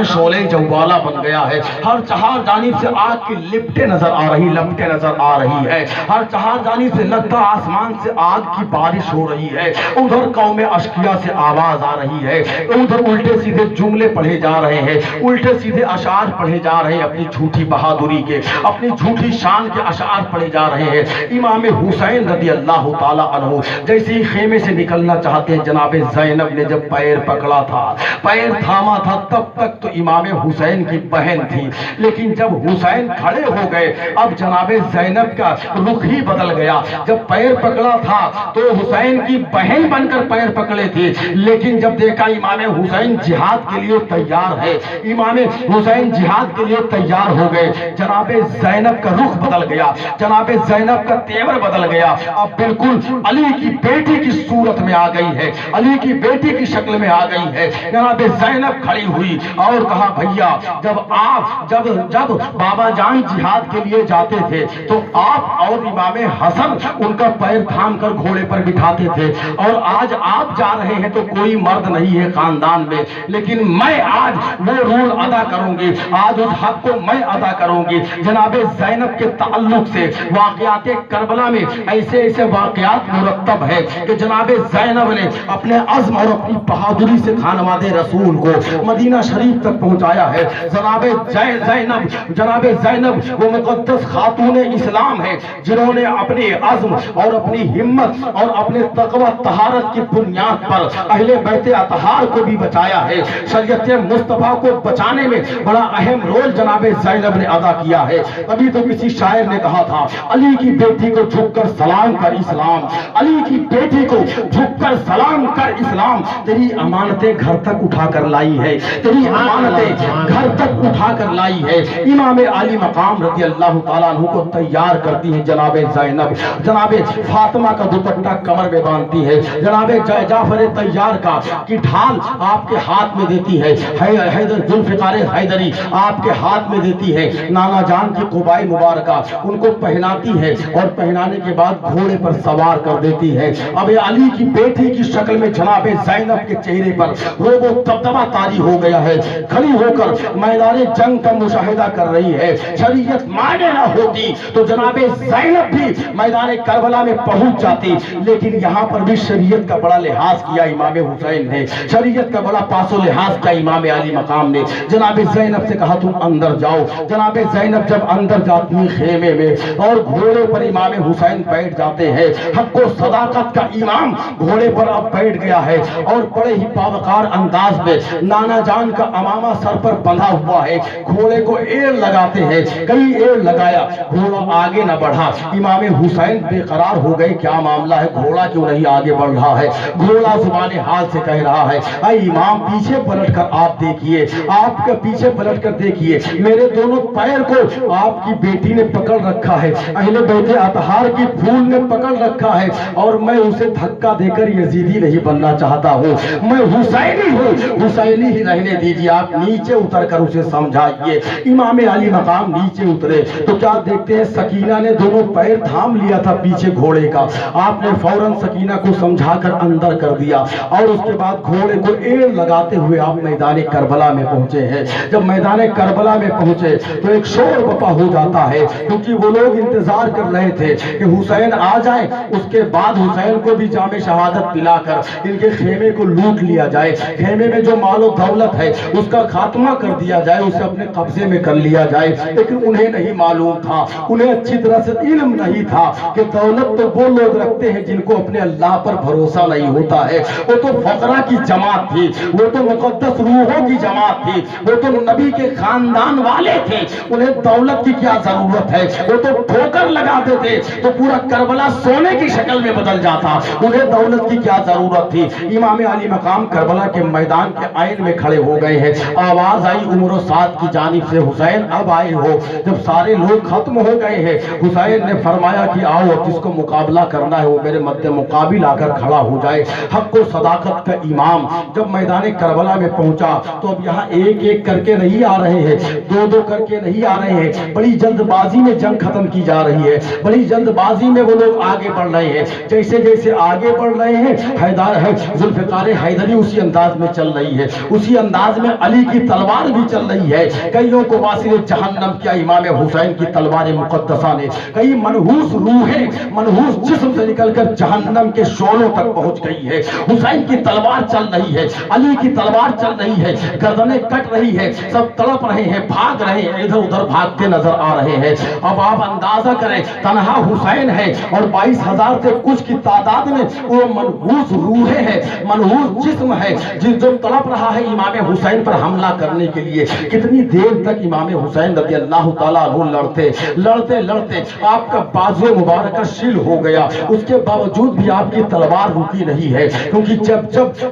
شعلے جوالا بن گیا ہے، ہر چہار جانب سے آگ کی لپٹیں نظر آ رہی ہے، ہر چہار جانب سے لگتا آسمان سے آگ کی بارش ہو رہی ہے، ادھر قوم اشقیاء سے آواز آ رہی ہے، ادھر الٹے سیدھے جملے پڑھے جا رہے ہیں، الٹے سیدھے اشعار پڑھے جا رہے ہیں، اپنی جھوٹی بہادری کے، اپنی جھوٹی شان کے اشعار پڑھے جا رہے ہیں۔ امام حسین رضی اللہ تعالیٰ عنہ جیسے ہی خیمے سے نکلنا چاہتے ہیں، جناب زینب نے جب پیر پکڑا تھا، پیر تھاما تھا، تب تک تو امام حسین کی بہن تھی، لیکن جب حسین کھڑے ہو گئے اب جناب زینب کا رخ ہی بدل گیا۔ جب پیر پکڑا تھا تو حسین کی بہن بن کر پیر پکڑے تھے، لیکن جب دیکھا امام حسین جہاد کے لیے تیار ہے، امام حسین جہاد کے لیے تیار ہو گئے، جناب زینب کا رخ بدل گیا، جناب زینب کا تیور بدل گیا، اب بالکل علی کی بیٹی کی صورت میں آ گئی ہے، علی کی بیٹی کی شکل میں آ گئی ہے۔ جناب زینب کھڑی ہوئی اور کہا بھیا جب بابا جان جہاد کے لیے جاتے تھے تو آپ اور امام حسن ان کا پیر تھام کر گھوڑے پر بٹھاتے تھے، اور آج آپ جا رہے ہیں تو کوئی مرد نہیں ہے خاندان میں، لیکن میں آج وہ رول ادا کروں گی، آج اس حق کو میں ادا کروں گی۔ جناب زینب کے تعلق سے واقعات کربلا میں ایسے ایسے واقعات مرتب ہے کہ جناب زینب نے اپنے عزم اور اپنی بہادری سے خانواد رسول کو مدینہ شریف تک پہنچایا ہے۔ جناب زینب وہ مقدس خاتون اسلام ہے جنہوں نے اپنے عزم اور اپنی ہمت اور اپنے تقوی طہارت کی بنیاد پر اہل بیت اطہار کو بھی بچایا ہے۔ شریعت مصطفیٰ کو بچانے میں بڑا اہم رول جناب زینب نے ادا کیا ہے۔ ابھی تو کسی شاعر نے کہا تھا، علی کی بیٹی کو جھک کر سلام کر اسلام، علی کی بیٹی کو جھک کر سلام کر اسلام، تیری امانتیں گھر تک اٹھا کر لائی ہے، تیری امانتیں گھر تک اٹھا کر لائی ہے۔ امام علی مقام رضی اللہ تعالیٰ عنہ کو تیار کرتی ہے جناب زینب، جناب فاطمہ کا دوپٹہ کمر میں باندھتی ہے، جناب جعفر طیار کا کی ڈھال آپ کے ہاتھ میں دیتی ہے، ذوالفقار حیدری آپ کے ہاتھ میں دیتی ہے، نانا جان کی قبائی مبارکہ ان کو پہناتی ہے اور پہنانے کے بعد گھوڑے پر سوار کر دیتی ہے۔ اب علی کی بیٹی کی شکل میں جناب زینب کے چہرے پر روب و دبدبہ طاری ہو گیا ہے، کھڑی ہو کر میدان جنگ کا مشاہدہ کر رہی ہے۔ شریعت مانے نہ ہوتی تو جناب زینب بھی میدان کربلا میں پہنچ جاتی، لیکن یہاں پر بھی شریعت کا بڑا لحاظ کیا امام حسین نے، شریعت کا بڑا پاس و لحاظ کیا امام علی مقام نے۔ جناب زینب سے کہا تم اندر جاؤ۔ جناب زینب جب اندر جاتی ہیں خیمے میں اور گھوڑے پر امام حسین بیٹھ جاتے ہیں، حق و صداقت کا امام گھوڑے پر اب بیٹھ گیا ہے اور بڑے ہی باوقار انداز میں نانا جان کا امامہ سر پر بندھا ہوا ہے، گھوڑے کو ایڑ لگاتے ہیں، کئی ایڑ لگایا، گھوڑا آگے نہ بڑھا۔ امام حسین بے قرار ہو گئے، کیا معاملہ ہے، گھوڑا کیوں نہیں آگے بڑھ رہا ہے؟ گھوڑا زبان حال سے کہہ رہا ہے، اے امام پیچھے پلٹ کر آپ دیکھیے، آپ کے پیچھے پلٹ کر دیکھیے، میرے دونوں پیر کو آپ کی بیٹی نے پکڑ رکھا ہے، اہل بیت اطہار کی پھول نے پکڑ رکھا ہے، اور میں اسے دھکا دے کر یزیدی نہیں بننا چاہتا ہوں، میں حسینی ہوں، حسینی ہی رہنے دیجیے، آپ نیچے اتر کر اسے سمجھائیے۔ امام علی مقام نیچے اترے تو کیا دیکھتے ہیں، سکینہ نے دونوں پیر تھام لیا تھا پیچھے گھوڑے کا، آپ نے فوراً سکینہ کو سمجھا کر اندر کر دیا، اور اس کے بعد گھوڑے کو ایڑ لگاتے ہوئے آپ میدان کربلا میں پہنچے ہیں۔ جب میدان کربلا میں پہنچے تو ایک شور بپا ہو جاتا ہے، کیونکہ وہ لوگ انتظار کر رہے تھے کہ حسین آ جائیں، اس کے بعد حسین کو بھی جام شہادت پلا کر ان کے خیمے کو لوٹ لیا جائے، خیمے میں جو مال و دولت ہے اس کا خاتمہ کر دیا جائے، اسے اپنے قبضے میں کر لیا جائے۔ لیکن انہیں نہیں معلوم تھا، انہیں اچھی طرح سے علم نہیں تھا کہ دولت تو وہ لوگ رکھتے ہیں جن کو اپنے اللہ پر بھروسہ نہیں ہوتا ہے۔ وہ تو فقراء کی جماعت تھی، وہ تو مقدس روحوں کی جماعت تھی، وہ تو نبی کے خاندان والے تھے، انہیں دولت کی کیا ضرورت ہے؟ وہ تو ٹھوکر لگاتے تھے تو پورا کربلا سونے کی شکل میں بدل جاتا، انہیں دولت کی کیا ضرورت تھی؟ امام علی مقام کربلا کے میدان کے عین میں کھڑے ہو گئے ہیں، آواز آئی عمر و سعد کی جانب سے، حسین اب آئے ہو۔ جب سارے لوگ ختم ہو گئے ہیں، حسین نے فرمایا کہ آؤ، اب جس کو مقابلہ کرنا ہے وہ میرے مد مقابل آ کر کھڑا ہو جائے۔ حق و صداقت کا امام جب میدان کربلا میں پہنچا تو اب یہاں ایک ایک کر کے نہیں آ رہے ہیں، دو دو کر کے نہیں آ رہے ہیں، بڑی جلد بازی میں جنگ ختم کی جا رہی ہے، بڑی جلد بازی میں وہ لوگ آگے بڑھ رہے ہیں۔ جیسے جیسے آگے بڑھ رہے ہیں، ذوالفقار حیدری اسی انداز میں چل رہی ہے، اسی انداز میں علی کی تلوار بھی چل رہی ہے، کئیوں کو واصل جہنم کیا امام حسین کی تلوار مقدسہ نے، کئی منحوس روحیں منحوس جسم سے نکل کر جہنم کے شعلوں تک پہنچ گئی ہے۔ حسین کی تلوار چل رہی ہے، علی کی تلوار چل رہی ہے، گردنیں کٹ رہی ہے، سب تڑپ رہے ہیں، بھاگ رہے ہیں، ادھر ادھر بھاگتے نظر آ رہے ہیں۔ اب آپ اندازہ کریں، تنہا حسین ہے اور 22,000 سے کچھ کی تعداد میں وہ منحوس روحیں ہیں، منحوس جسم ہے جو تڑپ رہا ہے امام حسین پر حملہ کرنے کے لیے۔ کتنی دیر تک امام حسین رضی اللہ تعالیٰ عنہ لڑتے لڑتے لڑتے آپ کا بازو مبارکہ شل ہو گیا، اس کے باوجود بھی آپ کی تلوار رکی نہیں ہے، کیونکہ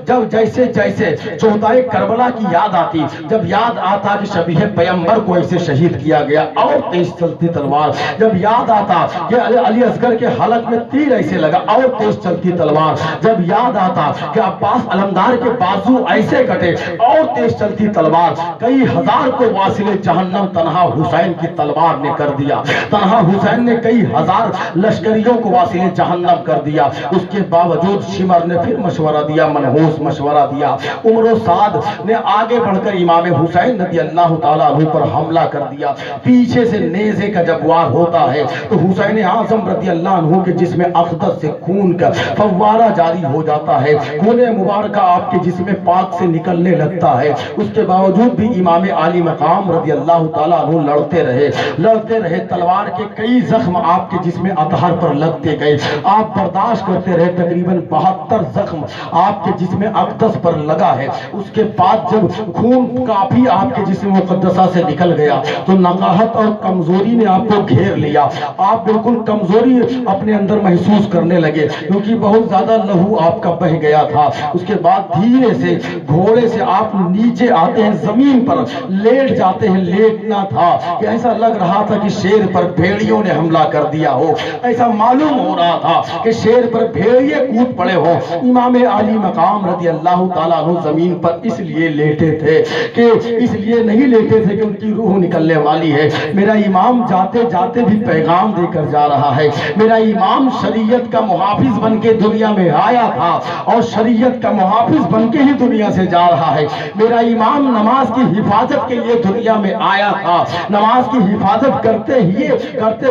جب جیسے جیسے چوتھائے کربلا کی یاد آتی، جب یاد آتا کہ شبیہ پیغمبر کو ایسے شہید کیا گیا اور تیز چلتی تلوار، جب یاد آتا کہ علی اصغر کے حلق میں تیر ایسے لگا اور تیز چلتی تلوار، جب یاد آتا کہ عباس علمدار کے بازو ایسے کٹے اور تیز چلتی تلوار، کئی ہزار کو واصل جہنم تنہا حسین کی تلوار نے کر دیا، تنہا حسین نے کئی ہزار لشکریوں کو واصل جہنم کر دیا۔ اس کے باوجود شمر نے پھر مشورہ دیا، منحوس مشورہ دیا، عمر و سعد نے آگے بڑھ کر امام حسین رضی اللہ تعالیٰ عنہ پر حملہ کر دیا۔ پیچھے سے نیزے کا جب وار ہوتا ہے تو حسین اعظم رضی اللہ عنہ کے جسم اقدس سے خون کا فوارہ جاری ہو جاتا ہے، خون مبارکہ آپ کے جسم پاک سے نکلنے لگتا ہے۔ اس کے باوجود بھی امام عالی مقام رضی اللہ تعالیٰ عنہ لڑتے رہے، تلوار کے کئی زخم آپ کے جسم اطہر پر لگتے گئے، آپ برداشت کرتے رہے، تقریباً 72 زخم آپ کے جسم اقدس پر لگا ہے۔ اس کے بعد جب خون کافی آپ کے جسم مقدسہ سے نکل گیا تو نقاہت اور کمزوری نے آپ کو گھیر لیا، آپ بالکل کمزوری اپنے اندر محسوس کرنے لگے، کیونکہ بہت زیادہ لہو آپ کا بہہ گیا تھا۔ اس کے بعد دھیرے سے گھوڑے سے آپ نیچے آتے ہیں، زمین پر لیٹ جاتے ہیں، لیٹنا تھا کہ ایسا لگ رہا تھا کہ شیر پر بھیڑیوں نے حملہ کر دیا ہو، ایسا معلوم ہو رہا تھا کہ شیر پر بھیڑیے کود پڑے ہو۔ امام عالی مقام رضی اللہ تعالیٰ عنہ زمین پر اس لیے لیٹے تھے کہ اس لیے نہیں لیٹے تھے کہ ان کی روح نکلنے والی ہے، میرا امام جاتے جاتے بھی پیغام دے کر جا رہا ہے، میرا امام شریعت کا محافظ بن کے دنیا میں آیا تھا اور شریعت کا محافظ بن کے ہی دنیا سے جا رہا ہے، میرا امام نماز کی حفاظت کے لیے دنیا میں آیا تھا، نماز کی حفاظت کرتے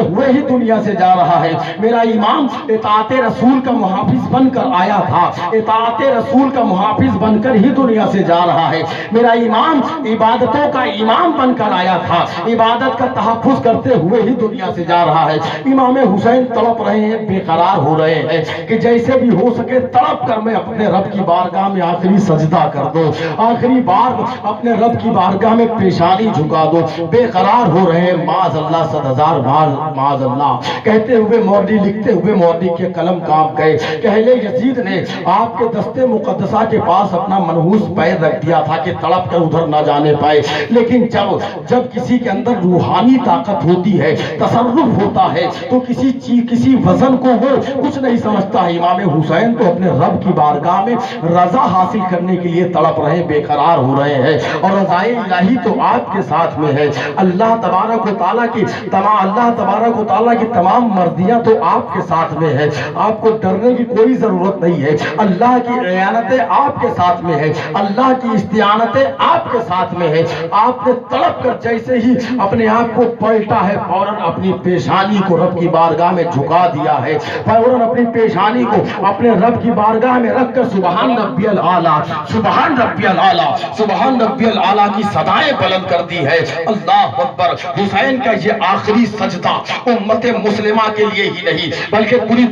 ہوئے ہی دنیا سے جا رہا ہے، میرا امام اطاعت رسول کا محافظ بن کر آیا تھا، اطاعت رسول کا محافظ بن کر ہی دنیا سے جا رہا ہے، میرا امام عبادتوں کا امام بن کر آیا تھا، عبادت کا تحفظ کرتے ہوئے ہی دنیا سے جا رہا ہے۔ امام حسین تڑپ رہے ہیں، بے قرار ہو رہے ہیں کہ جیسے بھی ہو سکے تڑپ کر میں اپنے رب کی بارگاہ میں آخری سجدہ کر دو، آخری بار اپنے رب کی بارگاہ میں پیشانی جھکا دو، بے قرار ہو رہے ہیں، معاذ اللہ 100,000 بار معاذ اللہ کہتے ہوئے مولوی لکھتے ہوئے مولوی کے قلم کانپ گئے۔ پہلے یزید نے آپ کے دستے مقدسہ کے پاس اپنا منحوس پیر رکھ دیا تھا کہ تڑپ کر ادھر نہ جانے پائے، لیکن جب کسی کے اندر روحانی طاقت ہوتی ہے، تصرف ہوتا ہے، تو کسی وزن کو وہ کچھ نہیں سمجھتا ہے۔ امام حسین تو اپنے رب کی بارگاہ میں رضا حاصل کرنے کے لیے تڑپ رہے، بے قرار ہو رہے ہیں، اور رضائے الہی تو آپ کے ساتھ میں ہے، اللہ تبارک و تعالیٰ کی تمام مرضیاں تو آپ کے ساتھ میں ہے، آپ کو ڈرنے کی کوئی ضرورت نہیں ہے، اللہ کی اعانتیں آپ کے ساتھ میں ہے، اللہ کی استعانتیں آپ کے ساتھ میں ہے۔ آپ نے تڑپ کر جیسے ہی اپنے آپ کو پلٹا ہے، فوراً اپنی پیشانی کو رب کی بارگاہ میں جھکا دیا ہے، فوراً اپنی پیشانی کو اپنے رب کی بارگاہ میں رکھ کر سبحان ربی الاعلیٰ، سبحان ربی الاعلیٰ، سبحان ربی الاعلیٰ کی صدائیں بلند کر دی ہے۔ اللہ اکبر۔ حسین کا یہ آخری سجدہ امت مسلمہ کے لیے ہی نہیں بلکہ پوری